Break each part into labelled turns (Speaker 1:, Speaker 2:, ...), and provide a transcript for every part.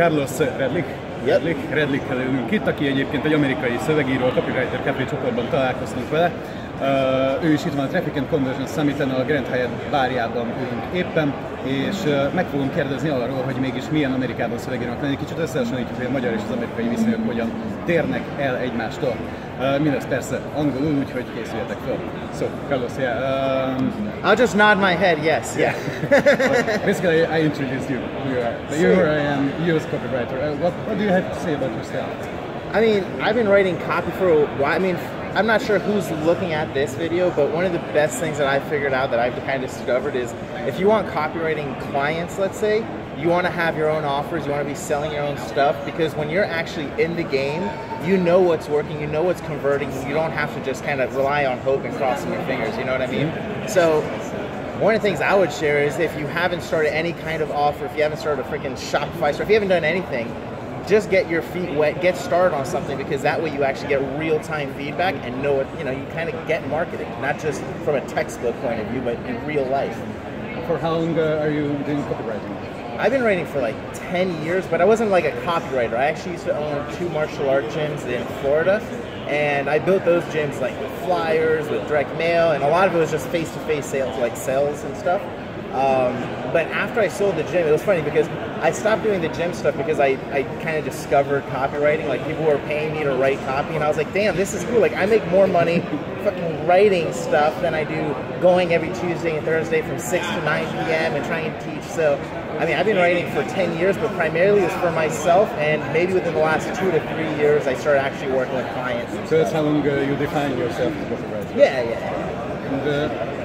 Speaker 1: Carlos Redlich-kel ülünk itt, aki egyébként egy amerikai szövegíró, a Copywriter Café csoportban találkoztunk vele. Ő is itt van a Traffic Conversion Summiten, a Grand Hyatt bárjában ülünk éppen, és meg fogom kérdezni arról, hogy mégis milyen Amerikában szövegírónak lenni. Kicsit összehasonlítjuk, hogy a magyar és az amerikai viszonyok hogyan térnek el egymástól. Mindez persze angolul, úgyhogy készüljetek fel. So, Carlos, yeah.
Speaker 2: I'll just nod my head, yes, yeah.
Speaker 1: Basically, I introduced you. You are an US copywriter. What do you have to say about yourself?
Speaker 2: I mean, I've been writing copy for a while. I mean, I'm not sure who's looking at this video, but one of the best things that I figured out that I've kind of discovered is if you want copywriting clients, let's say, you want to have your own offers, you want to be selling your own stuff, because when you're actually in the game, you know what's working, you know what's converting, you don't have to just kind of rely on hope and crossing your fingers, you know what I mean? So one of the things I would share is if you haven't started any kind of offer, if you haven't started a freaking Shopify store, if you haven't done anything, just get your feet wet, get started on something, because that way you actually get real-time feedback and know what, you know, you kind of get marketing, not just from a textbook point of view, but in real life.
Speaker 1: For how long are you doing copywriting?
Speaker 2: I've been writing for like 10 years, but I wasn't like a copywriter. I actually used to own 2 martial art gyms in Florida, and I built those gyms like with flyers, with direct mail, and a lot of it was just face-to-face sales, like sales and stuff. But after I sold the gym, it was funny because I stopped doing the gym stuff because I kind of discovered copywriting. Like, people were paying me to write copy, and I was like, damn, this is cool. Like, I make more money fucking writing stuff than I do going every Tuesday and Thursday from 6 to 9 p.m. and trying to teach. So, I mean, I've been writing for 10 years, but primarily it's for myself, and maybe within the last 2 to 3 years, I started actually working with clients.
Speaker 1: So that's how long you define yourself as a copywriter?
Speaker 2: Yeah.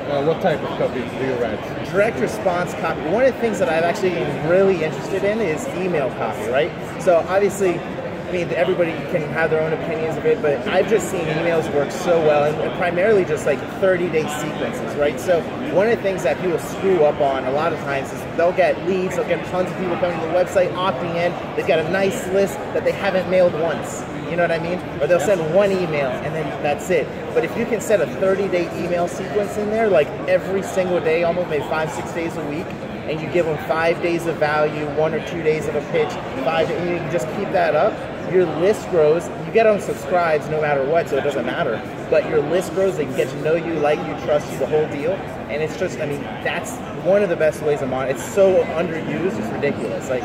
Speaker 1: And what type of copy do you write?
Speaker 2: Direct response copy. One of the things that I've actually been really interested in is email copy, right? So obviously, I mean, everybody can have their own opinions of it, but I've just seen emails work so well, and primarily just like 30-day sequences, right? So one of the things that people screw up on a lot of times is they'll get leads, they'll get tons of people coming to the website, opting in, they've got a nice list that they haven't mailed once. You know what I mean? Or they'll send one email and then that's it. But if you can set a 30-day email sequence in there, like every single day, almost maybe 5-6 days a week, and you give them 5 days of value, 1 or 2 days of a pitch, and you can just keep that up, your list grows. You get them subscribes no matter what, so it doesn't matter. But your list grows, they get to know you, like you, trust you, the whole deal. And it's just, I mean, that's one of the best ways I'm on. It's so underused, it's ridiculous. Like,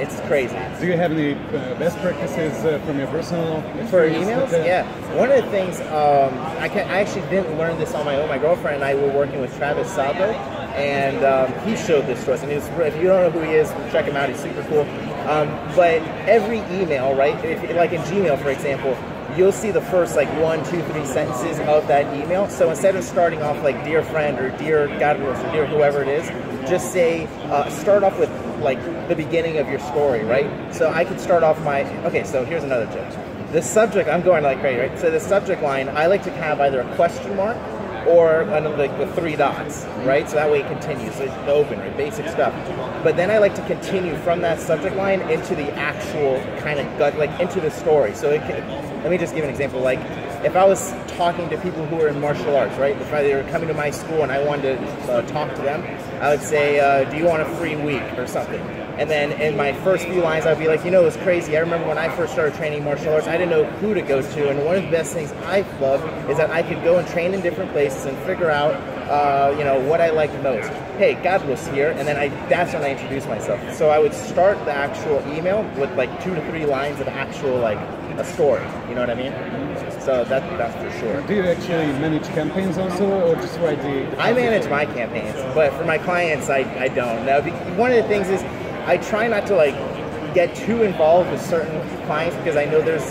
Speaker 2: it's crazy.
Speaker 1: Do you have any best practices from your personal experience?
Speaker 2: For emails? Yeah. One of the things, I actually didn't learn this on my own. My girlfriend and I were working with Travis Sabo, and he showed this to us. And if you don't know who he is, check him out. He's super cool. But every email, right, like in Gmail, for example, you'll see the first like 1, 2, 3 sentences of that email. So instead of starting off like dear friend or dear God or dear whoever it is, just say, start off with like the beginning of your story, right? So I could start off okay, so here's another tip. The subject, I'm going like crazy, right? So the subject line, I like to have either a question mark or like the 3 dots, right? So that way it continues, so it's open, right? Basic stuff. But then I like to continue from that subject line into the actual kind of gut, like into the story. So let me just give an example. Like if I was talking to people who are in martial arts, right? If they were coming to my school and I wanted to talk to them, I would say, do you want a free week or something? And then in my first few lines, I'd be like, you know, it was crazy. I remember when I first started training martial arts, I didn't know who to go to. And one of the best things I love is that I could go and train in different places and figure out, you know, what I liked most. Hey, God was here. And then that's when I introduced myself. So I would start the actual email with like 2 to 3 lines of actual, like, a story. You know what I mean? So that's for sure.
Speaker 1: Do you actually manage campaigns also, or just write
Speaker 2: I manage my campaigns, but for my clients, I don't. Now, one of the things is, I try not to like get too involved with certain clients because I know there's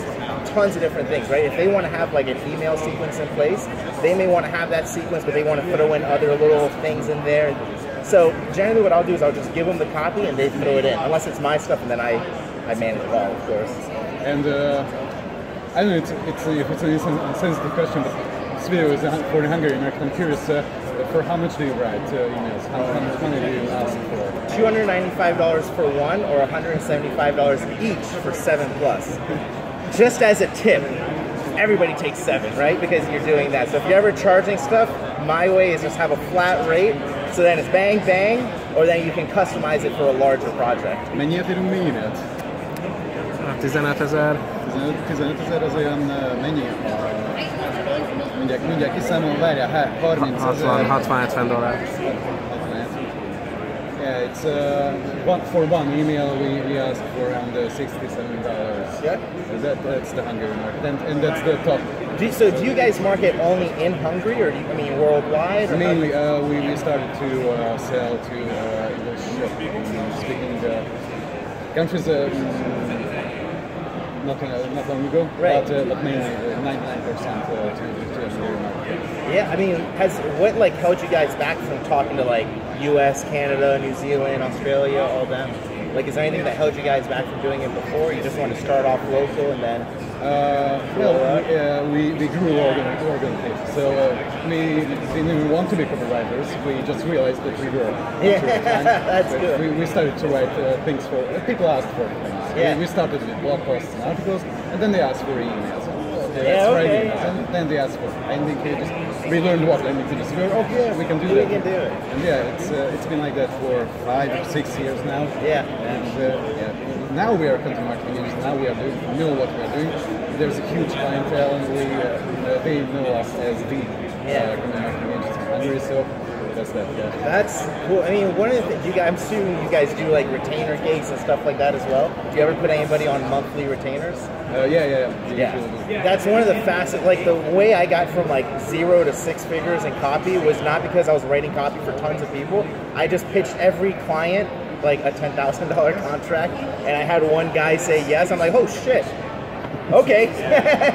Speaker 2: tons of different things, right? If they want to have like an email sequence in place, they may want to have that sequence, but they want to throw in other little things in there. So generally what I'll do is I'll just give them the copy and they throw it in, unless it's my stuff, and then I manage it all, of course.
Speaker 1: And I don't know if it's a sensitive question, but this video is for the Hungarian market. I'm curious, for how much do you write emails? How much money do you ask for?
Speaker 2: $295 for one, or $175 each for 7+. Just as a tip, everybody takes 7, right? Because you're doing that. So if you're ever charging stuff, my way is just have a flat rate, so then it's bang, bang, or then you can customize it for a larger project.
Speaker 1: Mennyit írunk mi e-mailt?
Speaker 3: 15 000.
Speaker 1: 15 000 az olyan mennyi? Mindjárt kiszámolom, várjál, 30 000.
Speaker 3: 60-70 dollár.
Speaker 1: Yeah, it's for one email we ask for around $67.
Speaker 2: Yeah.
Speaker 1: That's the Hungarian market, and that's the top.
Speaker 2: So do you guys market only in Hungary, or do you, I mean worldwide?
Speaker 1: Mainly, we started to sell to English-speaking countries not long ago,
Speaker 2: right.
Speaker 1: But mainly 99% to the Hungarian market.
Speaker 2: Yeah, I mean, what like held you guys back from talking to like U.S., Canada, New Zealand, Australia, all them? Like, is there anything that held you guys back from doing it before? You just want to start off local and then?
Speaker 1: We grew organically. So we didn't want to be copywriters. We just realized that we were.
Speaker 2: Yeah, that's good.
Speaker 1: We started to write things for people asked for things.
Speaker 2: Yeah.
Speaker 1: We started with blog posts and articles, and then they asked for emails. And then they asked for landing pages. We learned what landing pages were. Okay, we can do that.
Speaker 2: We can do it.
Speaker 1: And yeah, it's been like that for 5 or 6 years now.
Speaker 2: Yeah.
Speaker 1: And now we are content marketing agents. Now we know what we are doing. There's a huge clientele, and they know us as the content marketing agents in Hungary. So that's that. Yeah.
Speaker 2: That's cool. I mean, one of the things I'm assuming you guys do like retainer gigs and stuff like that as well. Do you ever put anybody on monthly retainers?
Speaker 1: Yeah.
Speaker 2: That's one of the fastest. Like the way I got from like 0 to 6 figures in copy was not because I was writing copy for tons of people. I just pitched every client like a $10,000 contract, and I had one guy say yes. I'm like, oh shit. Okay.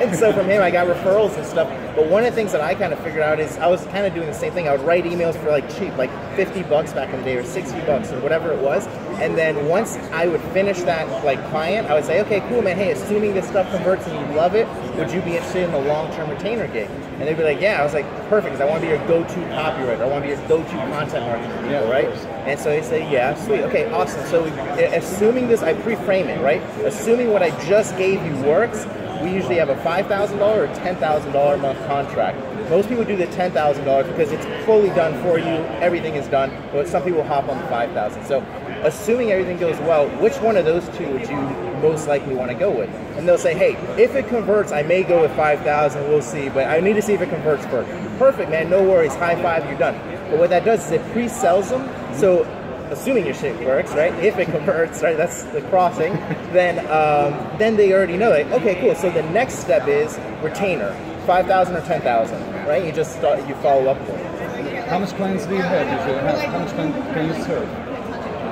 Speaker 2: And so from him I got referrals and stuff. But one of the things that I kind of figured out is I was kind of doing the same thing. I would write emails for like cheap, like $50 back in the day, or $60 or whatever it was. And then once I would finish that like client, I would say, okay, cool, man. Hey, assuming this stuff converts and you love it, would you be interested in the long-term retainer gig? And they'd be like, yeah. I was like, perfect, because I want to be your go-to copywriter. I want to be your go-to content marketer, right? And so they say, yeah, sweet, okay, awesome. So assuming this, I pre-frame it, right? Assuming what I just gave you works, we usually have a $5,000 or $10,000 a month contract. Most people do the $10,000 because it's fully done for you, everything is done, but some people hop on the $5,000. So assuming everything goes well, which one of those two would you most likely want to go with? And they'll say, hey, if it converts, I may go with 5,000, we'll see, but I need to see if it converts first. Perfect, man, no worries, high five, you're done. But what that does is it pre-sells them, so assuming your shit works, right? If it converts, right? That's the crossing. Then they already know, like, okay, cool. So the next step is retainer, 5,000 or 10,000, right? You just start, you follow up with it.
Speaker 1: How much clients do you have usually? How much can you serve?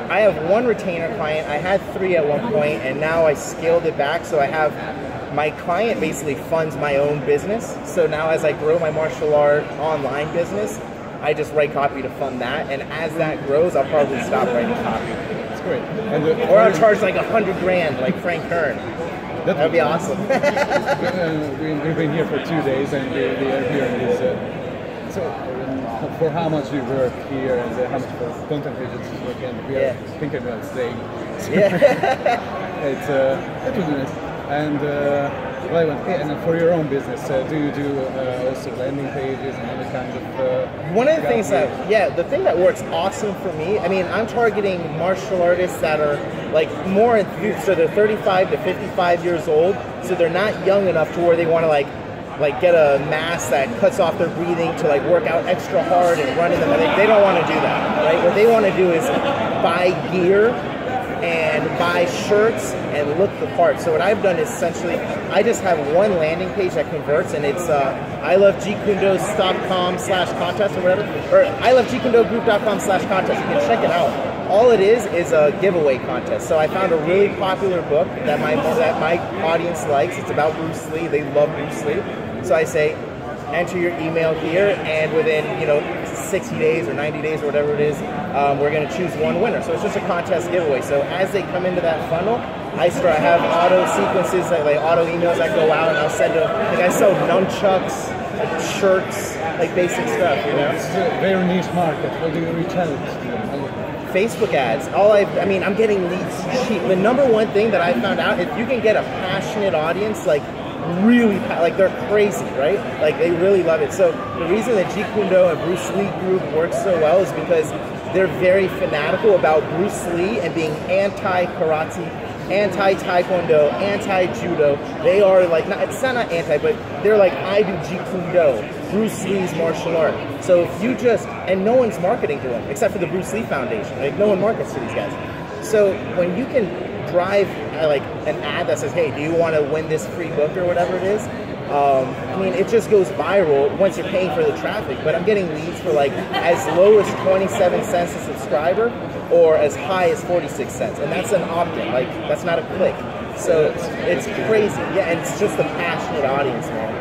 Speaker 2: I have one retainer client. I had 3 at one point, and now I scaled it back. So I have my client basically funds my own business. So now as I grow my martial art online business, I just write copy to fund that, and as that grows, I'll probably stop writing copy.
Speaker 1: That's great.
Speaker 2: Or I'll charge like $100 grand, like Frank Kern. That would be awesome.
Speaker 1: We've been here for 2 days, and we are here in this. So, for how much we work here, and how much for content agencies work, and we are thinking about staying. It would be nice. And for your own business, do you do also landing pages and other kinds of...
Speaker 2: One of the things the thing that works awesome for me, I mean, I'm targeting martial artists that are like more enthused, so they're 35 to 55 years old, so they're not young enough to where they want to like get a mask that cuts off their breathing to like work out extra hard and run in them. They don't want to do that, right? What they want to do is buy gear and buy shirts and look the part. So what I've done is essentially, I just have one landing page that converts, and it's ilovejkundoscom/contest or whatever, or ilovejkundogroup.com/contest. You can check it out. All it is a giveaway contest. So I found a really popular book that my audience likes. It's about Bruce Lee. They love Bruce Lee. So I say, enter your email here, and within 60 days or 90 days or whatever it is, we're going to choose one winner. So it's just a contest giveaway. So as they come into that funnel, I have auto sequences, like auto emails that go out, and I'll send them. Like I sell nunchucks, like shirts, like basic stuff.
Speaker 1: It's a very niche market. How do you reach out to them?
Speaker 2: Facebook ads. I'm getting leads cheap. The number one thing that I found out, if you can get a passionate audience, like really, like they're crazy, right? Like they really love it. So the reason that Jeet Kune Do and Bruce Lee group works so well is because they're very fanatical about Bruce Lee and being anti-karate, anti-taekwondo, anti-judo. They are like, it's not anti, but they're like, I do Jeet Kune Do, Bruce Lee's martial art. So if you just, and no one's marketing to them, except for the Bruce Lee Foundation. Like, no one markets to these guys. So when you can drive like an ad that says, hey, do you want to win this free book or whatever it is? I mean, it just goes viral once you're paying for the traffic. But I'm getting leads for like as low as 27 cents a subscriber or as high as 46 cents. And that's an opt-in, like that's not a click. So it's crazy. Yeah, and it's just a passionate audience, man.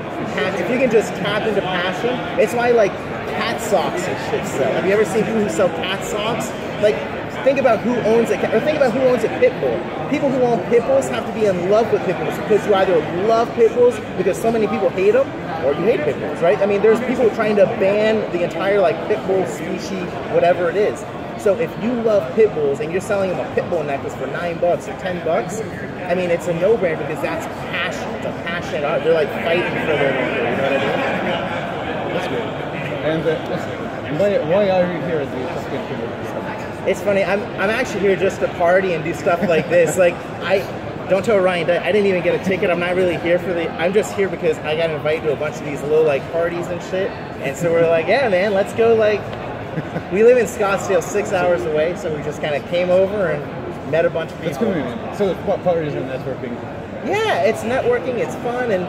Speaker 2: If you can just tap into passion, it's why like cat socks and shit sell. Have you ever seen people who sell cat socks? Like, think about who owns a cat, or think about who owns a pit bull. People who own pit bulls have to be in love with pit bulls because you either love pit bulls because so many people hate them, or you hate pit bulls, right? I mean, there's people trying to ban the entire like pit bull species, whatever it is. So if you love pit bulls and you're selling them a pit bull necklace for $9 or $10, I mean, it's a no-brainer because that's passion. It's a passionate art. They're like fighting for their owner, you know what I mean?
Speaker 1: That's good. And why are you here at the Traffic Conversion Summit?
Speaker 2: It's funny, I'm actually here just to party and do stuff like this. Like, don't tell Ryan, I didn't even get a ticket. I'm not really here for I'm just here because I got invited to a bunch of these little like parties and shit. And so we're like, yeah, man, let's go. Like, we live in Scottsdale, 6 hours away, so we just kind of came over and met a bunch of people.
Speaker 1: That's cool, man. So what parties and networking?
Speaker 2: Yeah, it's networking, it's fun, and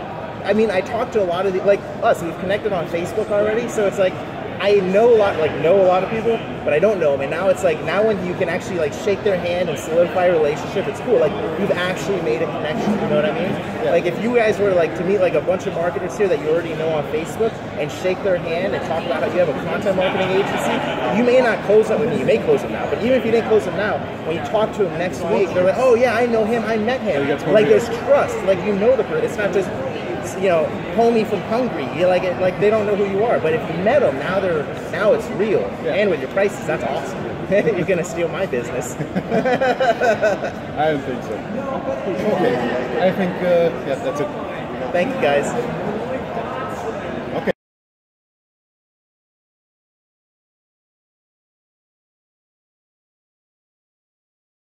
Speaker 2: I mean, I talked to a lot of like us. We've connected on Facebook already, so it's like I know a lot of people, but I don't know them. And now it's like, now when you can actually like shake their hand and solidify a relationship, it's cool. Like, you've actually made a connection, you know what I mean? Yeah. Like, if you guys were like to meet like a bunch of marketers here that you already know on Facebook and shake their hand and talk about how you have a content marketing agency, you may not close up with me, you may close them now, but even if you didn't close them now, when you talk to them next week, they're like, oh yeah, I know him, I met him. Like, there's trust, like, you know the person. It's not just, you know, homie from Hungary. You like it, like they don't know who you are. But if you met them, now it's real. Yeah. And with your prices, that's awesome. You're gonna steal my business.
Speaker 1: I don't think so. Okay, I think yeah, that's it.
Speaker 2: Thank you, guys.